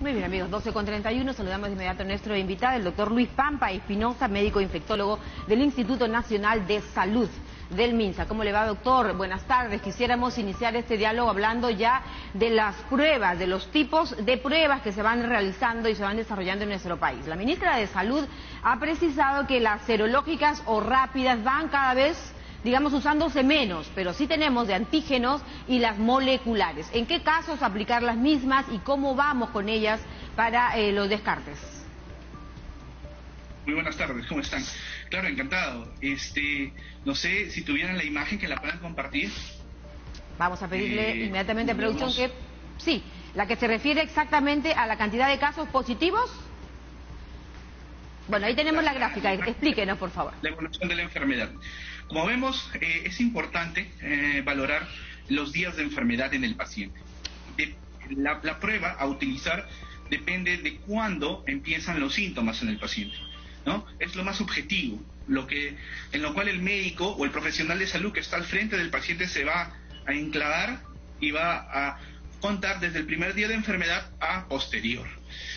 Muy bien, amigos, 12:31, saludamos de inmediato a nuestro invitado, el doctor Luis Pampa Espinosa, médico infectólogo del Instituto Nacional de Salud del MINSA. ¿Cómo le va, doctor? Buenas tardes. Quisiéramos iniciar este diálogo hablando ya de las pruebas, de los tipos de pruebas que se van realizando y se van desarrollando en nuestro país. La ministra de Salud ha precisado que las serológicas o rápidas van cada vez, digamos, usándose menos, pero sí tenemos de antígenos y las moleculares. ¿En qué casos aplicar las mismas y cómo vamos con ellas para los descartes? Muy buenas tardes, ¿cómo están? Claro, encantado. No sé si tuvieran la imagen que la puedan compartir. Vamos a pedirle inmediatamente a producción que... Sí, la que se refiere exactamente a la cantidad de casos positivos. Bueno, ahí tenemos la gráfica, explíquenos, por favor. La evolución de la enfermedad. Como vemos, es importante valorar los días de enfermedad en el paciente. La prueba a utilizar depende de cuándo empiezan los síntomas en el paciente, ¿no? Es lo más objetivo, en lo cual el médico o el profesional de salud que está al frente del paciente se va a enclavar y va a contar desde el primer día de enfermedad a posterior.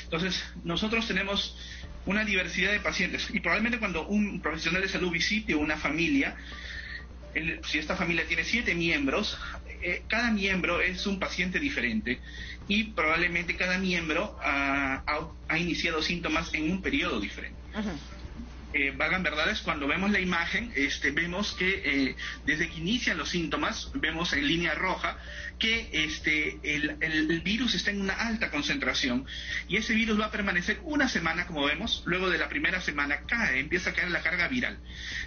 Entonces, nosotros tenemos una diversidad de pacientes y probablemente cuando un profesional de salud visite una familia, si esta familia tiene 7 miembros, cada miembro es un paciente diferente y probablemente cada miembro ha iniciado síntomas en un periodo diferente. Valgan verdades, cuando vemos la imagen, vemos que desde que inician los síntomas, vemos en línea roja que el virus está en una alta concentración y ese virus va a permanecer una semana, como vemos. Luego de la primera semana empieza a caer la carga viral.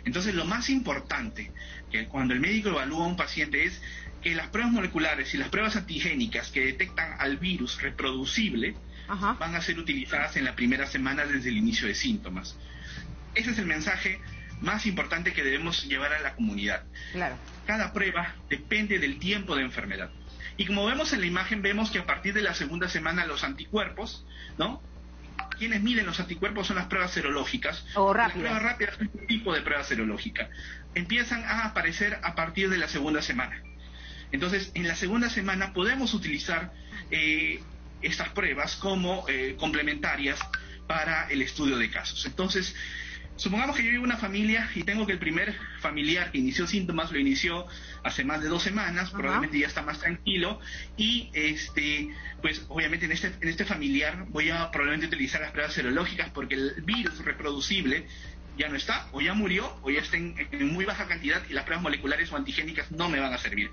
Entonces, lo más importante que cuando el médico evalúa a un paciente es que las pruebas moleculares y las pruebas antigénicas que detectan al virus reproducible van a ser utilizadas en la primera semana desde el inicio de síntomas. Ese es el mensaje más importante que debemos llevar a la comunidad. Claro. Cada prueba depende del tiempo de enfermedad. Y como vemos en la imagen, vemos que a partir de la segunda semana los anticuerpos, ¿no? Quienes miden los anticuerpos son las pruebas serológicas. O rápidas. Las pruebas rápidas son un tipo de prueba serológica. Empiezan a aparecer a partir de la segunda semana. Entonces, en la segunda semana podemos utilizar estas pruebas como complementarias para el estudio de casos. Entonces, supongamos que yo vivo en una familia y tengo que el primer familiar que inició síntomas lo inició hace más de 2 semanas, probablemente ya está más tranquilo y pues obviamente en este familiar voy a probablemente utilizar las pruebas serológicas porque el virus reproducible ya no está, o ya murió, o ya está en muy baja cantidad y las pruebas moleculares o antigénicas no me van a servir.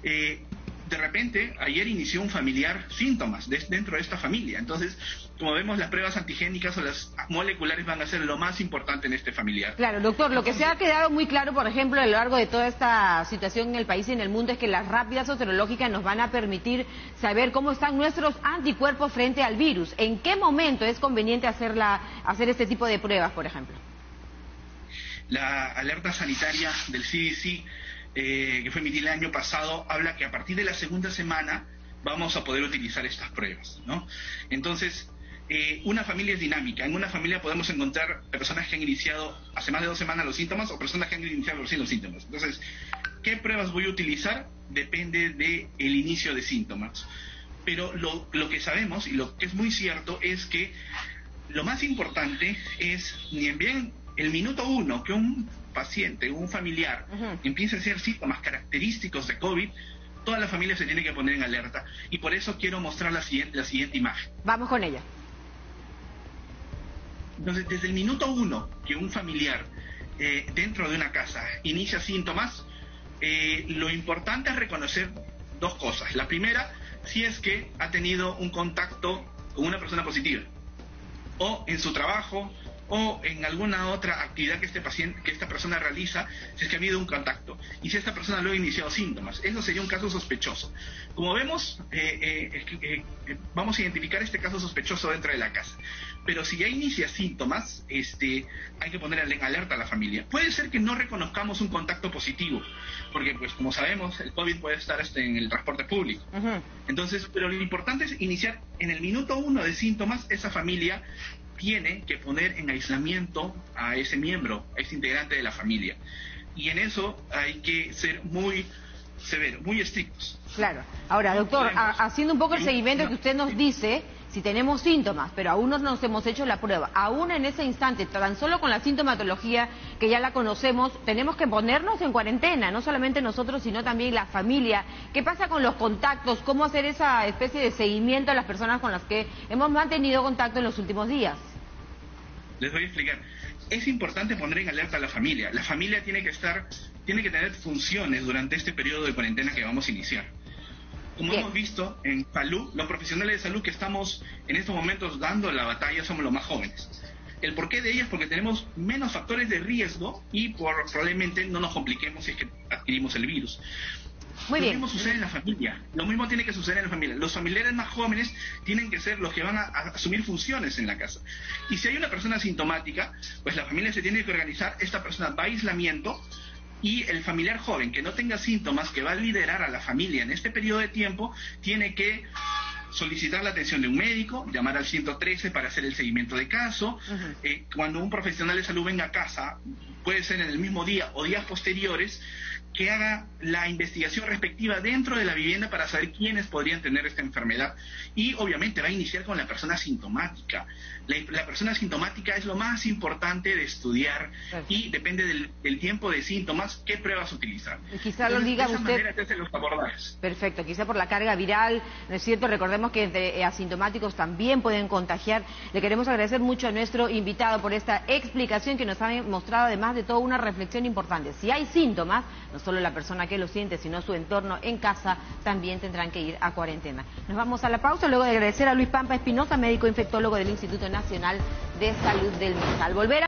De repente, ayer inició un familiar síntomas dentro de esta familia. Entonces, como vemos, las pruebas antigénicas o las moleculares van a ser lo más importante en este familiar. Claro, doctor, lo que se ha quedado muy claro, por ejemplo, a lo largo de toda esta situación en el país y en el mundo es que las rápidas o serológicas nos van a permitir saber cómo están nuestros anticuerpos frente al virus. ¿En qué momento es conveniente hacer este tipo de pruebas, por ejemplo? La alerta sanitaria del CDC que fue emitida el año pasado, habla que a partir de la segunda semana vamos a poder utilizar estas pruebas, ¿no? Entonces, una familia es dinámica. En una familia podemos encontrar personas que han iniciado hace más de 2 semanas los síntomas o personas que han iniciado recién los síntomas. Entonces, ¿qué pruebas voy a utilizar? Depende del inicio de síntomas. Pero lo que sabemos y lo que es muy cierto es que lo más importante es, ni bien el minuto 1 que un paciente, un familiar, empieza a hacer síntomas característicos de COVID, toda la familia se tiene que poner en alerta. Y por eso quiero mostrar la siguiente imagen. Vamos con ella. Entonces, desde el minuto 1 que un familiar dentro de una casa inicia síntomas, lo importante es reconocer 2 cosas. La primera, si es que ha tenido un contacto con una persona positiva, o en su trabajo, o en alguna otra actividad que esta persona realiza, si es que ha habido un contacto, y si esta persona luego ha iniciado síntomas. Eso sería un caso sospechoso. Como vemos, vamos a identificar este caso sospechoso dentro de la casa. Pero si ya inicia síntomas, hay que poner en alerta a la familia. Puede ser que no reconozcamos un contacto positivo, porque pues como sabemos, el COVID puede estar en el transporte público. Entonces, pero lo importante es iniciar en el minuto 1 de síntomas. Esa familia tiene que poner en aislamiento a ese miembro, a ese integrante de la familia. Y en eso hay que ser muy severos, muy estrictos. Claro. Ahora, doctor, haciendo un poco el seguimiento que usted nos dice, si tenemos síntomas, pero aún no nos hemos hecho la prueba, aún en ese instante, tan solo con la sintomatología que ya la conocemos, tenemos que ponernos en cuarentena, no solamente nosotros, sino también la familia. ¿Qué pasa con los contactos? ¿Cómo hacer esa especie de seguimiento a las personas con las que hemos mantenido contacto en los últimos días? Les voy a explicar. Es importante poner en alerta a la familia. La familia tiene que tener funciones durante este periodo de cuarentena que vamos a iniciar. Como hemos visto en salud, los profesionales de salud que estamos en estos momentos dando la batalla somos los más jóvenes. El porqué de ello es porque tenemos menos factores de riesgo y probablemente no nos compliquemos si es que adquirimos el virus. Lo mismo sucede en la familia, lo mismo tiene que suceder en la familia. Los familiares más jóvenes tienen que ser los que van a asumir funciones en la casa. Y si hay una persona asintomática, pues la familia se tiene que organizar, esta persona va a aislamiento, y el familiar joven que no tenga síntomas, que va a liderar a la familia en este periodo de tiempo, tiene que solicitar la atención de un médico, llamar al 113 para hacer el seguimiento de caso. Cuando un profesional de salud venga a casa, puede ser en el mismo día o días posteriores, que haga la investigación respectiva dentro de la vivienda para saber quiénes podrían tener esta enfermedad. Y obviamente va a iniciar con la persona asintomática. La persona asintomática es lo más importante de estudiar. Perfecto. Y depende del tiempo de síntomas, qué pruebas utilizar. Y quizá lo diga de esa usted. manera se hacen los abordajes. Perfecto, quizá por la carga viral, ¿no es cierto? Recordemos que entre asintomáticos también pueden contagiar. Le queremos agradecer mucho a nuestro invitado por esta explicación que nos ha mostrado, además de todo, una reflexión importante. Si hay síntomas, no solo la persona que lo siente, sino su entorno en casa, también tendrán que ir a cuarentena. Nos vamos a la pausa, luego de agradecer a Luis Pampa Espinosa, médico infectólogo del Instituto Nacional de Salud del MINSA. Al volver